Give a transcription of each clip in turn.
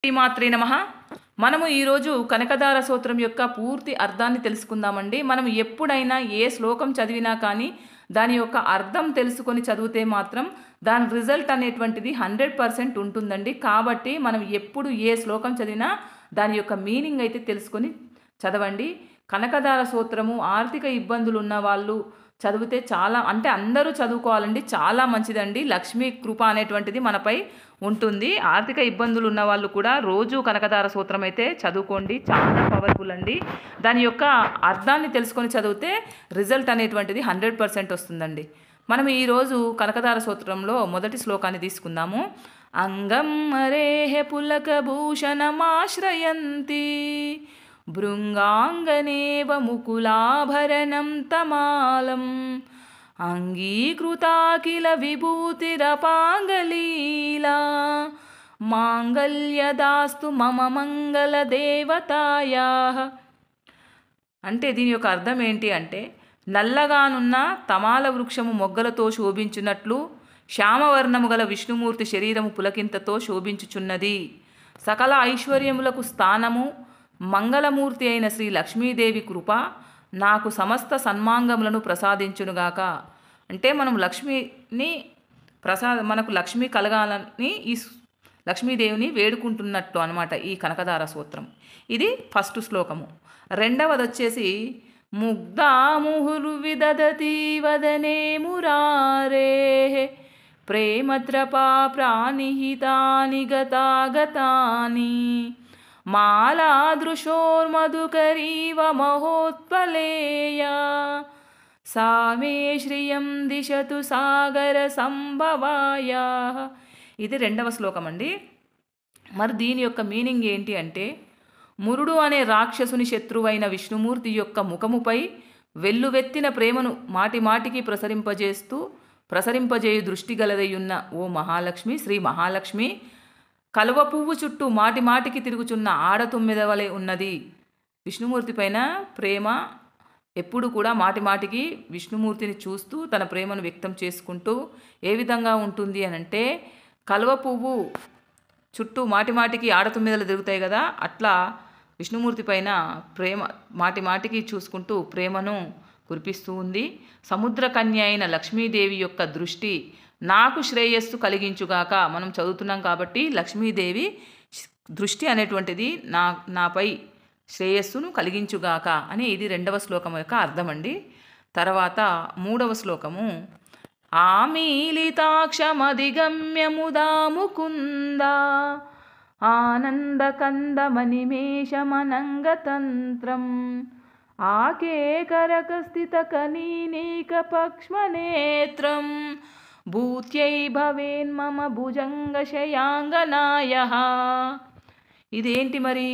శ్రీమాత్రే నమః. మనము ఈరోజు కనకదార స్తోత్రం యొక్క పూర్తి అర్థాన్ని తెలుసుకుందామండి. మనం ఎప్పుడైనా ఏ శ్లోకం చదివినా కానీ దాని యొక్క అర్థం తెలుసుకొని చదివితే మాత్రం దాని రిజల్ట్ అనేటువంటిది 100% ఉంటుందండి. కాబట్టి మనం ఎప్పుడు ఏ శ్లోకం చదివినా దాని యొక్క మీనింగ్ అయితే తెలుసుకొని చదవండి. కనకదార స్తోత్రము ఆర్థిక ఇబ్బందులు ఉన్న వాళ్ళు చదివితే చాలా అంటే అందరూ చదువుకోవాలండి. చాలా మంచిదండి. లక్ష్మీ కృప అనేటువంటిది మనపై ఉంటుంది. ఆర్థిక ఇబ్బందులు ఉన్న వాళ్ళు కూడా రోజు కనకదార స్తోత్రం అయితే చదువుకోండి. చాలా పవర్ఫుల్ అండి. దాని యొక్క అర్థాన్ని తెలుసుకొని చదివితే రిజల్ట్ అనేటువంటిది 100% వస్తుందండి. మనం ఈరోజు కనకదార స్తోత్రంలో మొదటి శ్లోకాన్ని తీసుకుందాము. అంగం హరేః పులకభూషణమాశ్రయంతి భృంగాంగనేవ ముకులాభరణం తమాలం అంగీకృతాఖిల విభూతిరపాంగలీలా మాంగళ్యదాస్తు మమ మంగళ దేవతాయాః. అంటే దీని యొక్క అర్థం ఏంటి అంటే, నల్లగానున్న తమాల వృక్షము మొగ్గలతో శోభించున్నట్లు శ్యామవర్ణము గల విష్ణుమూర్తి శరీరము పులకింతతో శోభించుచున్నది. సకల ఐశ్వర్యములకు స్థానము మంగళమూర్తి అయిన శ్రీ లక్ష్మీదేవి కృప నాకు సమస్త సన్మాంగములను ప్రసాదించునుగాక. అంటే మనం మనకు లక్ష్మి కలగాలని ఈ లక్ష్మీదేవిని వేడుకుంటున్నట్టు అనమాట ఈ కనకదార స్తోత్రం. ఇది ఫస్ట్ శ్లోకము. రెండవది వచ్చేసి ముగ్ధాముహుర్విదధతి వదనే మురారేః ప్రేమత్రపా ప్రాణిహితాని గతాగతాని మాలాదృశోర్మధుకరీవ మహోత్పలేయా సా మే శ్రియం దిశతు సాగర సంభవాయాః. ఇది రెండవ శ్లోకం అండి. మరి దీని యొక్క మీనింగ్ ఏంటి అంటే, మురుడు అనే రాక్షసుని శత్రువైన విష్ణుమూర్తి యొక్క ముఖముపై వెల్లువెత్తిన ప్రేమను మాటిమాటికి ప్రసరింపజేయు దృష్టి గలదయ్యున్న ఓ మహాలక్ష్మి, శ్రీ మహాలక్ష్మి, కలువ పువ్వు చుట్టూ మాటిమాటికి తిరుగుచున్న ఆడతుమ్మెద వలె ఉన్నది. విష్ణుమూర్తి పైన ప్రేమ ఎప్పుడు కూడా మాటిమాటికి విష్ణుమూర్తిని చూస్తూ తన ప్రేమను వ్యక్తం చేసుకుంటూ ఏ విధంగా ఉంటుంది అనంటే, కలువ పువ్వు చుట్టూ మాటిమాటికి ఆడతుమ్మెదలు తిరుగుతాయి కదా, అట్లా విష్ణుమూర్తి పైన ప్రేమ మాటిమాటికి చూసుకుంటూ ప్రేమను కురిపిస్తూ ఉంది. సముద్ర కన్య అయిన లక్ష్మీదేవి యొక్క దృష్టి నాకు శ్రేయస్సు కలిగించుగాక. మనం చదువుతున్నాం కాబట్టి లక్ష్మీదేవి దృష్టి అనేటువంటిది నాపై శ్రేయస్సును కలిగించుగాక అని ఇది రెండవ శ్లోకం యొక్క అర్థం అండి. తర్వాత మూడవ శ్లోకము. ఆమీలితాక్షమధిగమ్య ముదా ముకుంద ఆనందకందమనిమేషమనంగతంత్రం ఆకేకరకస్థితకనీనేకపక్ష్మనేత్రం భూత్యై భవేన్మమ భుజంగశయాంగనాయః. ఇదేంటి మరి?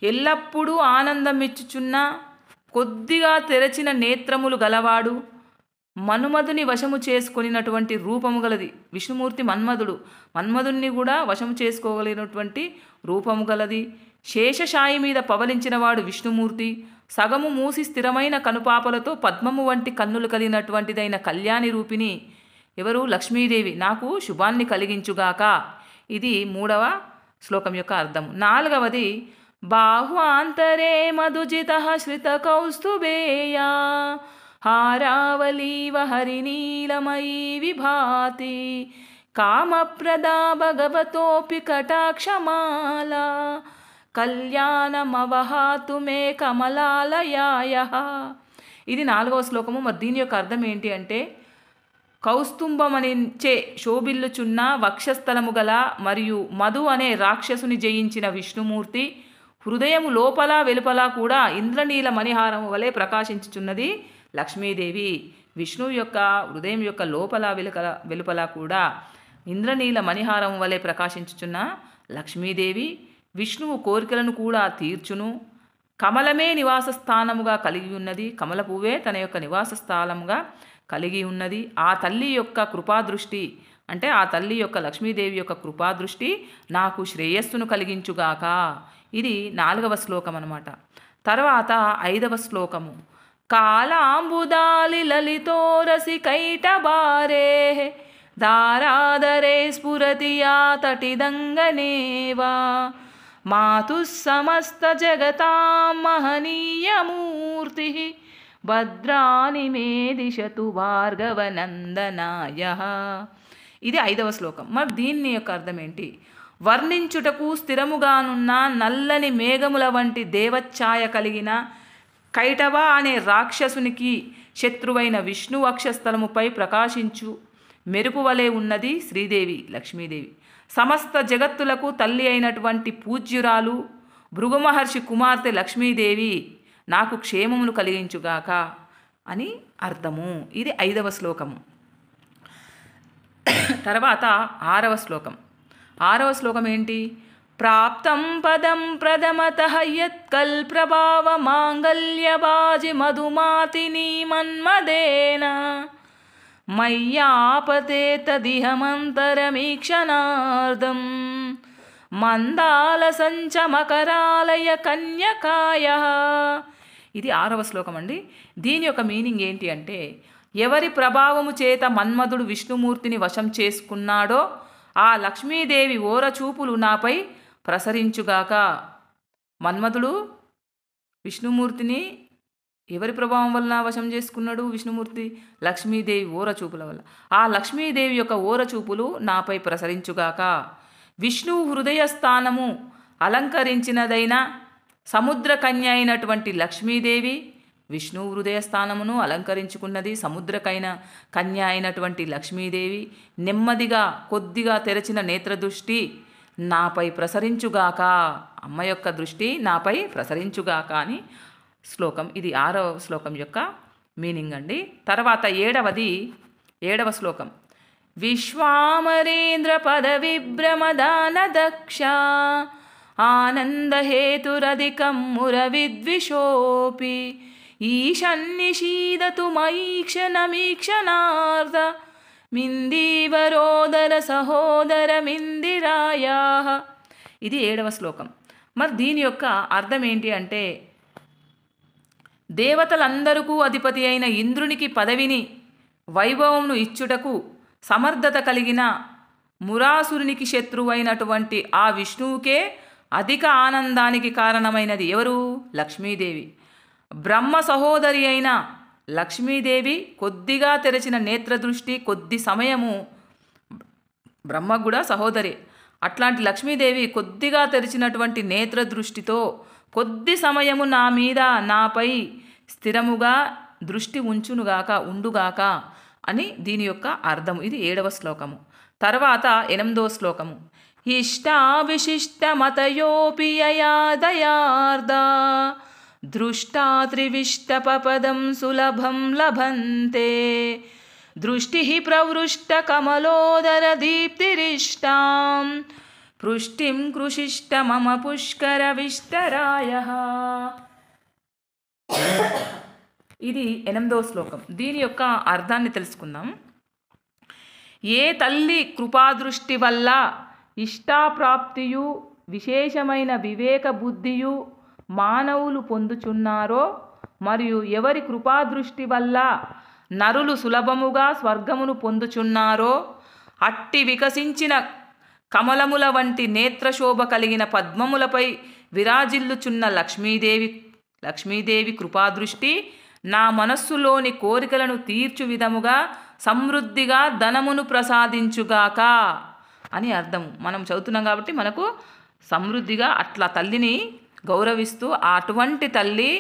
ఎల్లప్పుడూ ఆనందం ఇచ్చుచున్న కొద్దిగా తెరచిన నేత్రములు గలవాడు, మన్మధుని వశము చేసుకొనినటువంటి రూపము గలది విష్ణుమూర్తి. మన్మధుని కూడా వశము చేసుకోగలిగినటువంటి రూపము గలది. శేషశాయి మీద పవలించిన వాడు విష్ణుమూర్తి. సగము మూసి స్థిరమైన కనుపాపలతో పద్మము వంటి కన్నులు కలిగినటువంటిదైన కళ్యాణి రూపిణి ఎవరు? లక్ష్మీదేవి. నాకు శుభాన్ని కలిగించుగాక. ఇది మూడవ శ్లోకం యొక్క అర్థం. నాలుగవది బాహ్వాంతరే మధుజితః శ్రిత కౌస్తుభేయా హారావలీవ హరినీలమయీ విభాతి కామప్రదా భగవతోపి కటాక్షమాలా కళ్యాణమవహాతు మే కమలాలయాయః. ఇది నాలుగవ శ్లోకము. మరి దీని యొక్క అర్థం ఏంటి అంటే, కౌస్తుభమనించే శోభిల్లుచున్న వక్షస్థలము గల మరియు మధు అనే రాక్షసుని జయించిన విష్ణుమూర్తి హృదయము లోపల వెలుపల కూడా ఇంద్రనీల మణిహారము వలె ప్రకాశించుచున్నది లక్ష్మీదేవి. విష్ణువు యొక్క హృదయం యొక్క లోపల వెలుపల కూడా ఇంద్రనీల మణిహారం వలె ప్రకాశించుచున్న లక్ష్మీదేవి విష్ణువు కోరికలను కూడా తీర్చును. కమలమే నివాస స్థానముగా కలిగి ఉన్నది. కమల పువ్వే తన యొక్క నివాస స్థానముగా కలిగి ఉన్నది. ఆ తల్లి యొక్క కృపాదృష్టి అంటే ఆ తల్లి యొక్క లక్ష్మీదేవి యొక్క కృపాదృష్టి నాకు శ్రేయస్సును కలిగించుగాక. ఇది నాలుగవ శ్లోకం అన్నమాట. తర్వాత ఐదవ శ్లోకము. కాలాంబుదాలి లలితోరసి కైటబారే దారాదరే స్ఫురతి యా తటిదంగనేవా మాతుః సమస్త జగతాం మహనీయమూర్తి భద్రాని మే దిశతు భార్గవనందనాయ. ఇది 5వ శ్లోకం. మరి దీని యొక్క అర్థం ఏంటి? వర్ణించుటకు స్థిరముగానున్న నల్లని మేఘముల వంటి దేవఛాయ కలిగిన కైటవ అనే రాక్షసునికి శత్రువైన విష్ణు వక్షస్థలముపై ప్రకాశించు మెరుపు వలె ఉన్నది శ్రీదేవి లక్ష్మీదేవి. సమస్త జగత్తులకు తల్లి అయినటువంటి పూజ్యురాలు భృగు మహర్షి కుమార్తె లక్ష్మీదేవి నాకు క్షేమమును కలిగించుగాక అని అర్థము. ఇది 5వ శ్లోకము. తర్వాత 6వ శ్లోకం. 6వ శ్లోకం ఏంటి? ప్రాప్తం పదం ప్రథమతః యత్కల్ప్రభావ మాంగళ్యబాజి మధుమాతిని మన్మదేన మయ్యాపతే తదిహమంతరమీక్షణార్థం మందాల సంచమకరాలయ కన్యకాయ. ఇది 6వ శ్లోకం అండి. దీని యొక్క మీనింగ్ ఏంటి అంటే, ఎవరి ప్రభావము చేత మన్మధుడు విష్ణుమూర్తిని వశం చేసుకున్నాడో ఆ లక్ష్మీదేవి ఓరచూపులు నాపై ప్రసరించుగాక. మన్మధుడు విష్ణుమూర్తిని ఎవరి ప్రభావం వలన వశం చేసుకున్నాడు? విష్ణుమూర్తి లక్ష్మీదేవి ఓరచూపుల వల్ల. ఆ లక్ష్మీదేవి యొక్క ఓరచూపులు నాపై ప్రసరించుగాక. విష్ణువు హృదయ స్థానము అలంకరించినదైన సముద్ర కన్య అయినటువంటి లక్ష్మీదేవి విష్ణువు హృదయ స్థానమును అలంకరించుకున్నది కన్య అయినటువంటి లక్ష్మీదేవి నెమ్మదిగా కొద్దిగా తెరచిన నేత్రదృష్టి నాపై ప్రసరించుగాక. అమ్మ యొక్క దృష్టి నాపై ప్రసరించుగాక అని శ్లోకం. ఇది 6వ శ్లోకం యొక్క మీనింగ్ అండి. తర్వాత 7వ శ్లోకం. విశ్వామరేంద్ర పద విభ్రమదాన దక్ష ఆనందహేతురధికం మురవిద్విషోపి ఈశన్నిషీదతు మయీక్షణమీక్షణార్థ మిందీవరోదర సహోదర మిందిరాయా. ఇది 7వ శ్లోకం. మరి దీని యొక్క అర్థం ఏంటి అంటే, దేవతలందరికీ అధిపతి అయిన ఇంద్రునికి పదవిని వైభవమును ఇచ్చుటకు సమర్థత కలిగిన మురాసురునికి శత్రువైనటువంటి ఆ విష్ణువుకే అధిక ఆనందానికి కారణమైనది ఎవరు? లక్ష్మీదేవి. బ్రహ్మ సహోదరి అయిన లక్ష్మీదేవి కొద్దిగా తెరచిన నేత్రదృష్టి కొద్ది సమయము, బ్రహ్మ కూడా సహోదరి, అట్లాంటి లక్ష్మీదేవి కొద్దిగా తెరిచినటువంటి నేత్రదృష్టితో కొద్ది సమయము నా మీద నాపై స్థిరముగా దృష్టి ఉండుగాక అని దీని యొక్క అర్థము. ఇది 7వ శ్లోకము. తర్వాత 8వ శ్లోకము. ఇష్టావిశిష్టమతయోపి యయా దయార్ద దృష్టా త్రివిష్టపదం సులభం లభంతే దృష్టి ప్రవృష్ట కమలోదర దీప్తిరిష్టాం పృష్టిం కృషిష్ట మమ పుష్కర విష్టరాయ. ఇది 8వ శ్లోకం. దీని యొక్క అర్థాన్ని తెలుసుకుందాం. ఏ తల్లి కృపాదృష్టి వల్ల ఇష్టాప్రాప్తియు విశేషమైన వివేక బుద్ధియు మానవులు పొందుచున్నారో, మరియు ఎవరి కృపాదృష్టి వల్ల నరులు సులభముగా స్వర్గమును పొందుచున్నారో, అట్టి వికసించిన కమలముల వంటి నేత్రశోభ కలిగిన పద్మములపై విరాజిల్లుచున్న లక్ష్మీదేవి కృపాదృష్టి నా మనస్సులోని కోరికలను తీర్చు విధముగా సమృద్ధిగా ధనమును ప్రసాదించుగాక అని అర్థం. మనం చదువుతున్నాం కాబట్టి మనకు సమృద్ధిగా అట్లా తల్లిని గౌరవిస్తూ అటువంటి తల్లి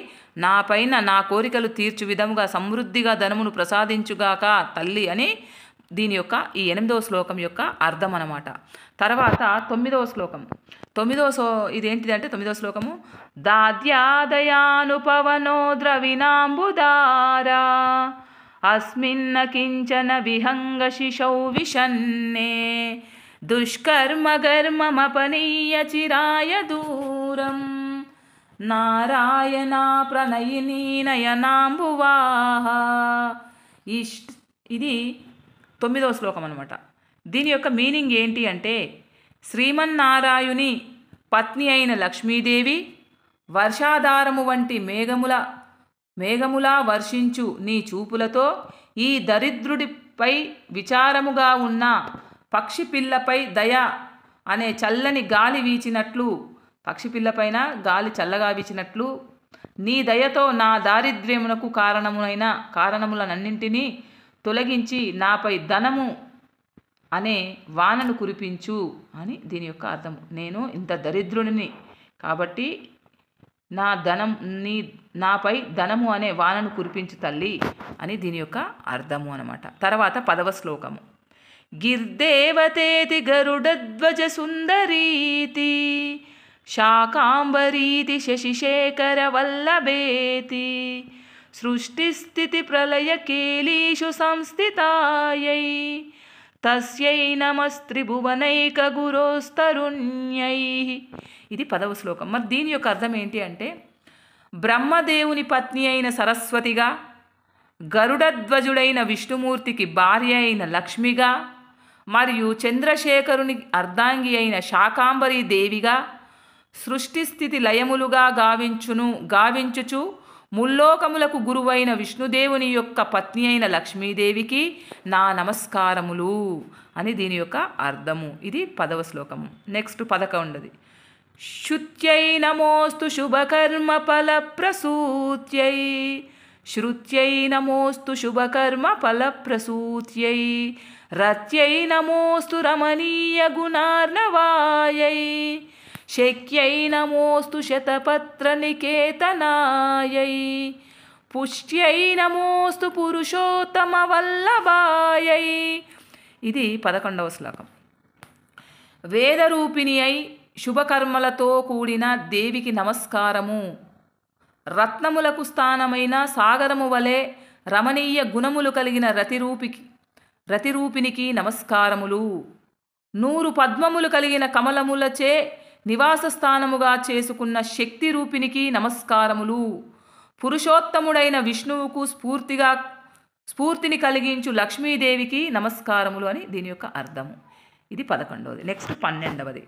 నా పైన నా కోరికలు తీర్చు విధముగా సమృద్ధిగా ధనమును ప్రసాదించుగాక తల్లి అని దీని యొక్క ఈ 8వ శ్లోకం యొక్క అర్థం అన్నమాట. తర్వాత 9వ శ్లోకం. ఇదేంటిదంటే 9వ శ్లోకము. దాద్యాదయానుపవనో ద్రవిణాంబుదారా అస్మిన్న కించన విహంగ శిశౌ విషన్నే దుష్కర్మగర్మమపనీయ చిరాయ దూరం నారాయణ ప్రణయిని నయనాంబువాహ. ఇది 9వ శ్లోకం అనమాట. దీని యొక్క మీనింగ్ ఏంటి అంటే, శ్రీమన్నారాయుని పత్ని అయిన లక్ష్మీదేవి వర్షాధారము వంటి మేఘములా వర్షించు నీ చూపులతో ఈ దరిద్రుడి పై విచారముగా ఉన్న పక్షి పిల్లపై దయ అనే చల్లని గాలి వీచినట్లు, పక్షి పిల్లపైన గాలి చల్లగా వీచినట్లు నీ దయతో నా దారిద్ర్యమునకు కారణములనన్నింటినీ తొలగించి నాపై ధనము అనే వానను కురిపించు అని దీని యొక్క అర్థం. నేను ఇంత దరిద్రుడిని కాబట్టి నాపై ధనము అనే వానను కురిపించు తల్లి అని దీని యొక్క అర్థము అన్నమాట. తర్వాత 10వ శ్లోకము. గిర్దేవతేతి గరుడధ్వజ సుందరీతి శాకాంబరీతి శశిశేఖర వల్లభేతి సృష్టిస్థితి ప్రళయ కేలీషు సంస్థితాయై తస్యై నమస్త్రిభువనైక గురోస్తరుణ్యై. ఇది 10వ శ్లోకం. మరి దీని యొక్క అర్థం ఏంటి అంటే, బ్రహ్మదేవుని పత్ని అయిన సరస్వతిగా, గరుడధ్వజుడైన విష్ణుమూర్తికి భార్య అయిన లక్ష్మిగా, మరియు చంద్రశేఖరుని అర్ధాంగి అయిన శాకాంబరీ దేవిగా, సృష్టిస్థితి లయములుగా గావించుచు ముల్లోకములకు గురువైన విష్ణుదేవుని యొక్క పత్ని అయిన లక్ష్మీదేవికి నా నమస్కారములు అని దీని యొక్క అర్థము. ఇది 10వ శ్లోకము. నెక్స్ట్ 11ది. శుత్యై నమోస్తు శుభకర్మ ఫలప్రసూత్యై శ్రుత్యై నమోస్తు శుభకర్మ ఫలప్రసూత్యై రత్యై నమోస్తు రమణీయ గుణార్ణవాయై శక్యై నమోస్తు శతపత్ర నికేతనాయై పుష్ట్యై నమోస్తు పురుషోత్తమ వల్లభాయై. ఇది 11వ శ్లోకం. వేదరూపిణి అయి శుభకర్మలతో కూడిన దేవికి నమస్కారము. రత్నములకు స్థానమైన సాగరము వలె రమణీయ గుణములు కలిగిన రతిరూపినికి నమస్కారములు. 100 పద్మములు కలిగిన కమలములచే నివాస స్థానముగా చేసుకున్న శక్తి రూపినికి నమస్కారములు. పురుషోత్తముడైన విష్ణువుకు స్ఫూర్తిని కలిగించు లక్ష్మీదేవికి నమస్కారములు అని దీని యొక్క అర్థము. ఇది 11వది. నెక్స్ట్ 12వది.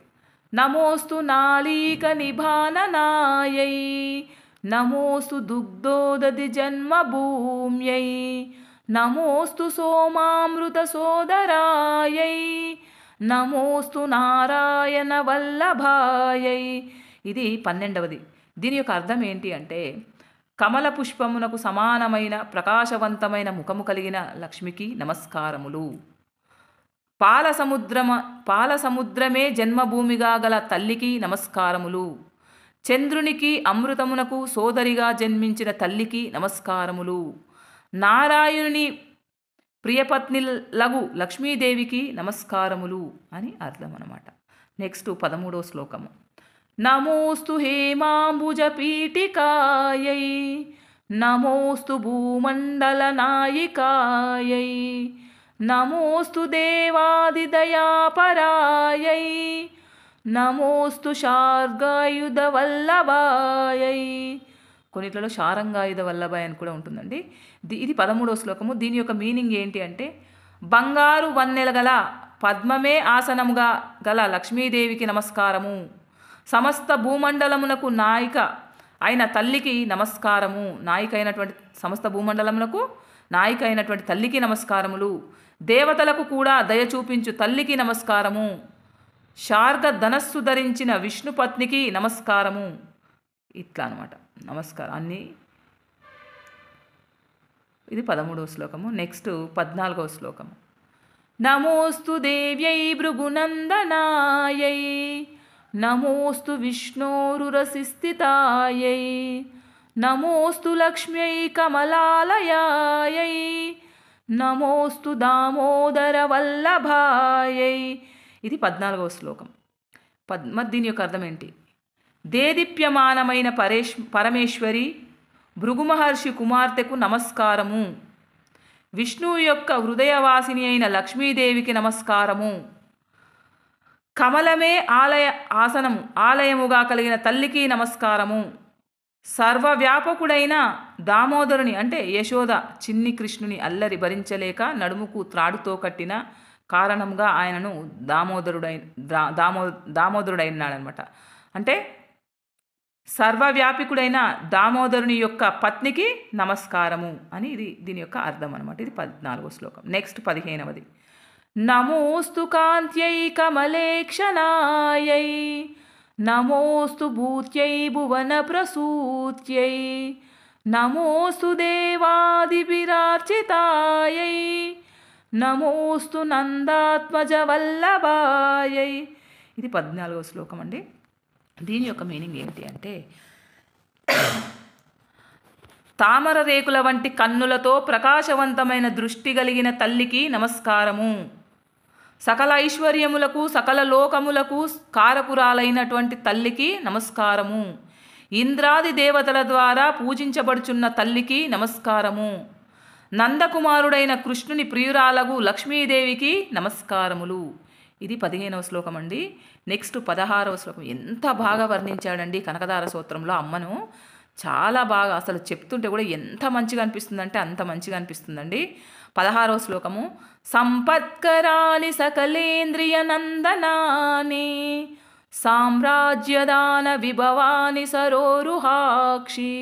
నమోస్తు నాళీక నిభాననాయై నమోస్తు దుగ్ధోదధి జన్మభూమ్యై నమోస్తు సోమామృత సోదరాయై నమోస్తు నారాయణ వల్లభాయై. ఇది 12వది. దీని యొక్క అర్థం ఏంటి అంటే, కమల పుష్పమునకు సమానమైన ప్రకాశవంతమైన ముఖము కలిగిన లక్ష్మికి నమస్కారములు. పాల సముద్రమే జన్మభూమిగా గల తల్లికి నమస్కారములు. చంద్రునికి అమృతమునకు సోదరిగా జన్మించిన తల్లికి నమస్కారములు. నారాయణుని ప్రియపత్ని లఘు లక్ష్మీదేవికి నమస్కారములు అని అర్థం అన్నమాట. నెక్స్ట్ 13వ శ్లోకము. నమోస్తు హేమాంబుజ పీఠికాయై నమోస్తు భూమండల నాయికాయై నమోస్తు దేవాదిదయాపరాయై నమోస్తు శార్గాయుధ వల్లభాయై. కొన్నిట్లలో శారంగాయుధ వల్లభాయ్ అని కూడా ఉంటుందండి. ఇది 13వ శ్లోకము. దీని యొక్క మీనింగ్ ఏంటి అంటే, బంగారు వన్నెల గల పద్మమే ఆసనముగా గల లక్ష్మీదేవికి నమస్కారము. సమస్త భూమండలమునకు నాయిక అయిన తల్లికి నమస్కారము. నాయిక అయినటువంటి సమస్త భూమండలమునకు నాయిక అయినటువంటి తల్లికి నమస్కారములు. దేవతలకు కూడా దయ చూపించు తల్లికి నమస్కారము. శార్గ ధనస్సు ధరించిన విష్ణుపత్నికి నమస్కారము. ఇట్లా అనమాట. నమస్కారం అన్నీ. ఇది 13వ శ్లోకము. నెక్స్ట్ 14వ శ్లోకము. నమోస్తు దేవ్యై భృగునందనాయై నమోస్తు విష్ణోరురసిస్థితాయై నమోస్తు లక్ష్మ్యై కమలాలయాయై నమోస్తు దామోదర వల్లభాయై. ఇది 14వ శ్లోకం. దీని యొక్క అర్థం ఏంటి? దేదీప్యమానమైన పరమేశ్వరి భృగు మహర్షి కుమార్తెకు నమస్కారము. విష్ణువు యొక్క హృదయవాసిని అయిన లక్ష్మీదేవికి నమస్కారము. కమలమే ఆలయముగా కలిగిన తల్లికి నమస్కారము. సర్వవ్యాపకుడైన దామోదరుని అంటే యశోద చిన్ని కృష్ణుని అల్లరి భరించలేక నడుముకు త్రాడుతో కట్టిన కారణంగా ఆయనను దామోదరుడైనాడనమాట. అంటే సర్వవ్యాపికుడైన దామోదరుని యొక్క పత్నికి నమస్కారము అని దీని యొక్క అర్థం అనమాట. ఇది 14వ శ్లోకం. నెక్స్ట్ 15వది. నమోస్తు కాంత్యై కమలేక్షణాయై నమోస్తు భూత్యై భువన ప్రసూత్యై నమోస్తు దేవాదిభిరార్చితాయై నమోస్తు నందాత్మజ వల్లభాయై. ఇది 14వ శ్లోకం అండి. దీని యొక్క మీనింగ్ ఏంటి అంటే, తామర రేకుల వంటి కన్నులతో ప్రకాశవంతమైన దృష్టి కలిగిన తల్లికి నమస్కారము. సకల ఐశ్వర్యములకు సకల లోకములకు కారకురాలైనటువంటి తల్లికి నమస్కారము. ఇంద్రాది దేవతల ద్వారా పూజించబడుచున్న తల్లికి నమస్కారము. నందకుమారుడైన కృష్ణుని ప్రియురాలగు లక్ష్మీదేవికి నమస్కారములు. ఇది 15వ శ్లోకం అండి. నెక్స్ట్ 16వ శ్లోకం. ఎంత బాగా వర్ణించాడండి కనకదార స్తోత్రంలో అమ్మను. చాలా బాగా, అసలు చెప్తుంటే కూడా ఎంత మంచిగా అనిపిస్తుందంటే అంత మంచిగా అనిపిస్తుందండి. 16వ శ్లోకము. సంపత్కరాని సకలేంద్రియ నందనాని సామ్రాజ్యదాన విభవాని సరోరుహాక్షి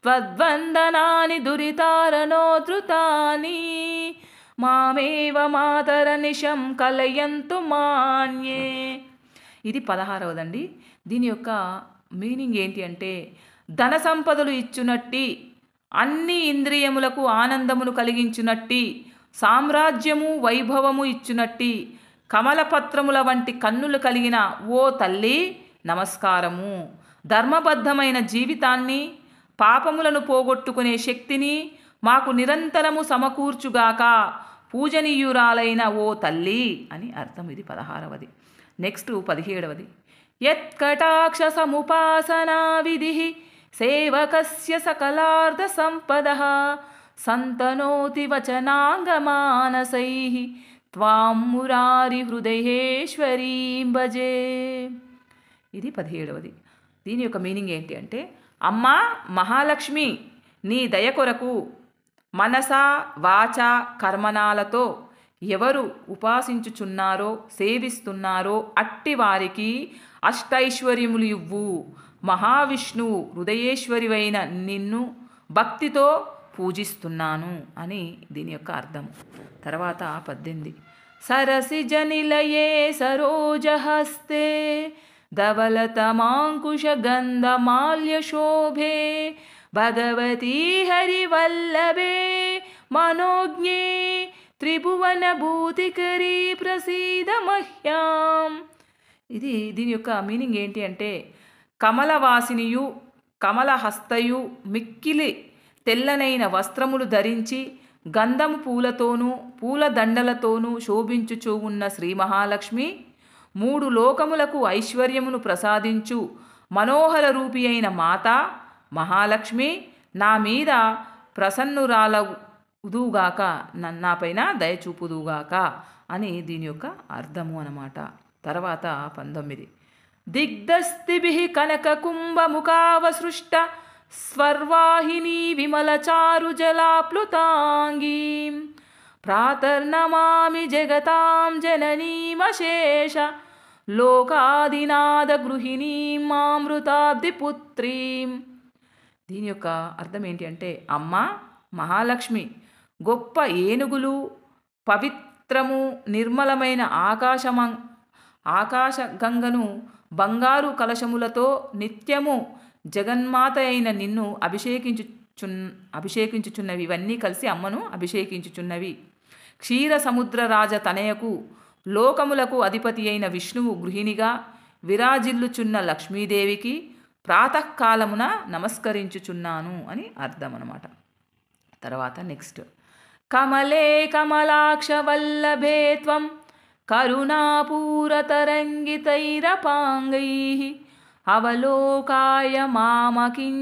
త్వద్వందనాని దురితారణోధృతాని మామేవ మాతరనిశం కలయంతు మాన్యే. ఇది 16వదండి. దీని యొక్క మీనింగ్ ఏంటి అంటే, ధన సంపదలు ఇచ్చునట్టి, అన్ని ఇంద్రియములకు ఆనందమును కలిగించునట్టి, సామ్రాజ్యము వైభవము ఇచ్చునట్టి, కమలపత్రముల వంటి కన్నులు కలిగిన ఓ తల్లి నమస్కారము. ధర్మబద్ధమైన జీవితాన్ని, పాపములను పోగొట్టుకునే శక్తిని మాకు నిరంతరము సమకూర్చుగాక, పూజనీయురాలైన ఓ తల్లి అని అర్థం. ఇది 16వది. నెక్స్ట్ 17వది. యత్కటాక్ష సముపాసనా విధి సేవకస్య సకలార్థ సంపదః సంతనోతి వచనాంగమానసైః త్వాం మురారి హృదయేశ్వరీం భజే. ఇది 17వది. దీని యొక్క మీనింగ్ ఏంటి అంటే, అమ్మా మహాలక్ష్మి, నీ దయ కొరకు మనస వాచ కర్మనాలతో ఎవరు ఉపాసించుచున్నారో సేవిస్తున్నారో అట్టి వారికి అష్టైశ్వర్యములు ఇవ్వు. మహావిష్ణువు హృదయేశ్వరివైన నిన్ను భక్తితో పూజిస్తున్నాను అని దీని యొక్క అర్థం. తర్వాత 18. సరసిజ నిలయే సరోజహస్తే ధవలతమాంకుశ గంధమాల్య శోభే భగవతీ హరివల్లభే మనోజ్ఞే త్రిభువన భూతికరీ ప్రసీద మహ్యాం. దీని యొక్క మీనింగ్ ఏంటి అంటే, కమలవాసినియు కమలహస్తయు మిక్కిలి తెల్లనైన వస్త్రములు ధరించి గంధము పూలతోనూ పూల దండలతోనూ శోభించుచూ ఉన్న శ్రీ మహాలక్ష్మి, 3 లోకములకు ఐశ్వర్యమును ప్రసాదించు మనోహర రూపి అయిన మాత మహాలక్ష్మి నా మీద ప్రసన్నురాలవుదుగాక, నాపైన దయచూపుదుగాక అని దీని యొక్క అర్థము అన్నమాట. తర్వాత 19. దిగ్ధస్తిభిః కనక కుంభముఖావసృష్ట స్వర్వాహిని విమలచారు జలాప్లుతాంగీం ప్రాతర్నమామి జగతాం జననీమశేష లోకాదినాద గృహిణీం మామృతాబ్ధిపుత్రీం. దీని యొక్క అర్థం ఏంటి అంటే, అమ్మ మహాలక్ష్మి గొప్ప ఏనుగులు, పవిత్రము నిర్మలమైన ఆకాశగంగను, బంగారు కలశములతో నిత్యము జగన్మాత అయిన నిన్ను అభిషేకించుచున్నవి. ఇవన్నీ కలిసి అమ్మను అభిషేకించుచున్నవి. క్షీర సముద్ర రాజ తనయకు లోకములకు అధిపతి అయిన విష్ణువు గృహిణిగా విరాజిల్లుచున్న లక్ష్మీదేవికి ప్రాతకాలమున నమస్కరించుచున్నాను అని అర్థం అన్నమాట. తర్వాత నెక్స్ట్. కమలే కమలాక్ష వల్లభే త్వం కరుణాపూరతరంగితైరపాంగైః అవలోకాయ మామకించనానాం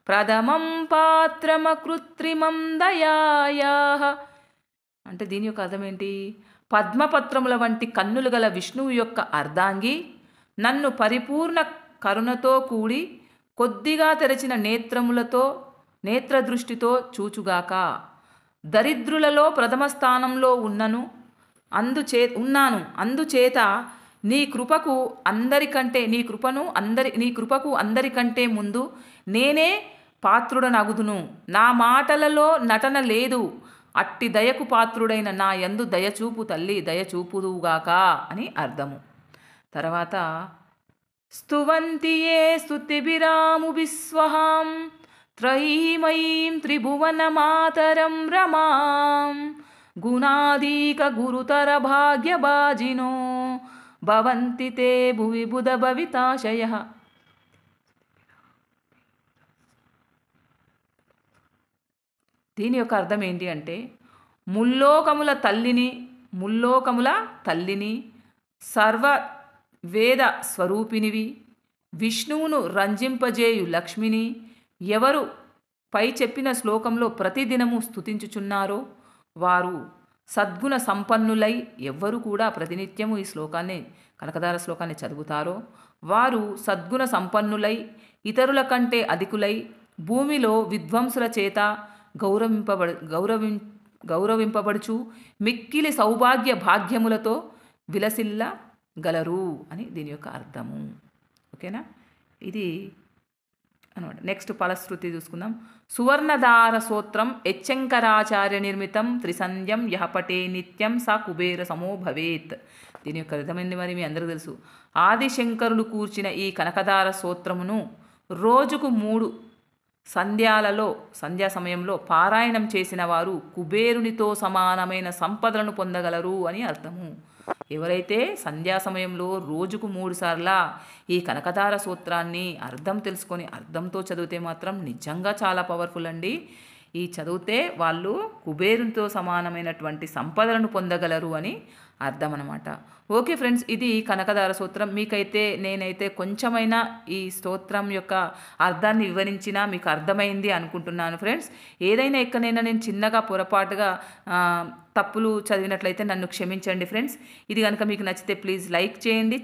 ప్రథమం పాత్రమకృత్రిమం దయాయాః. అంటే దీని యొక్క అర్థం ఏంటి? పద్మపత్రముల వంటి కన్నులు గల విష్ణువు యొక్క అర్ధాంగి నన్ను పరిపూర్ణ కరుణతో కూడి కొద్దిగా తెరచిన నేత్రదృష్టితో చూచుగాక. దరిద్రులలో ప్రథమ స్థానంలో ఉన్నాను. అందుచేత నీ కృపకు అందరికంటే ముందు నేనే పాత్రుడనగుదును. నా మాటలలో నటన లేదు. అట్టి దయకు పాత్రుడైన నా యందు దయచూపు తల్లి, దయచూపుదువుగాక అని అర్థము. తర్వాత స్తువంతి ఏ స్తుతిభిరాముభిస్వహాం త్రయీమయీం త్రిభువనమాతరం రమాం గుణాదీక గురుతర భాగ్యభాజినో భవంతి తే భువి బుధ భవితాశయః. దీని యొక్క అర్థం ఏంటి అంటే ముల్లోకముల తల్లిని సర్వ వేద స్వరూపినివి, విష్ణువును రంజింపజేయు లక్ష్మిని ఎవరు పై చెప్పిన శ్లోకంలో ప్రతిదినము స్తుతించుచున్నారో వారు సద్గుణ సంపన్నులై, ఎవ్వరు కూడా ప్రతినిత్యము ఈ కనకదార శ్లోకాన్ని చదువుతారో వారు సద్గుణ సంపన్నులై, ఇతరుల కంటే అధికులై, భూమిలో విద్వాంసుల చేత గౌరవింపబడుచు మిక్కిలి సౌభాగ్య భాగ్యములతో విలసిల్లగలరు అని దీని యొక్క అర్థము. ఓకేనా, ఇది అనమాట. నెక్స్ట్ ఫలశ్రుతి చూసుకుందాం. సువర్ణదార సూత్రం యచ్చంకరాచార్య నిర్మితం త్రిసంధ్యం యః పటే నిత్యం స కుబేర సమో భవేత్. దీని యొక్క అర్థమైంది మరి మీ అందరికీ తెలుసు. ఆదిశంకరులు కూర్చిన ఈ కనకదార సూత్రమును రోజుకు 3 సంధ్యా సమయంలో పారాయణం చేసిన వారు కుబేరునితో సమానమైన సంపదలను పొందగలరు అని అర్థము. ఎవరైతే సంధ్యా సమయంలో రోజుకు 3 సార్లు ఈ కనకదార సూత్రాన్ని అర్థం తెలుసుకొని అర్థంతో చదివితే మాత్రం నిజంగా చాలా పవర్ఫుల్ అండి. ఈ చదివితే వాళ్ళు కుబేరునితో సమానమైనటువంటి సంపదలను పొందగలరు అని అర్థం అన్నమాట. ఓకే ఫ్రెండ్స్, ఇది కనకదార సూత్రం. నేనైతే కొంచెమైనా ఈ స్తోత్రం యొక్క అర్థాన్ని వివరించినా మీకు అర్థమైంది అనుకుంటున్నాను ఫ్రెండ్స్. ఏదైనా ఎక్కడైనా నేను చిన్నగా పొరపాటుగా తప్పులు చదివినట్లయితే నన్ను క్షమించండి ఫ్రెండ్స్. ఇది కనుక మీకు నచ్చితే ప్లీజ్ లైక్ చేయండి.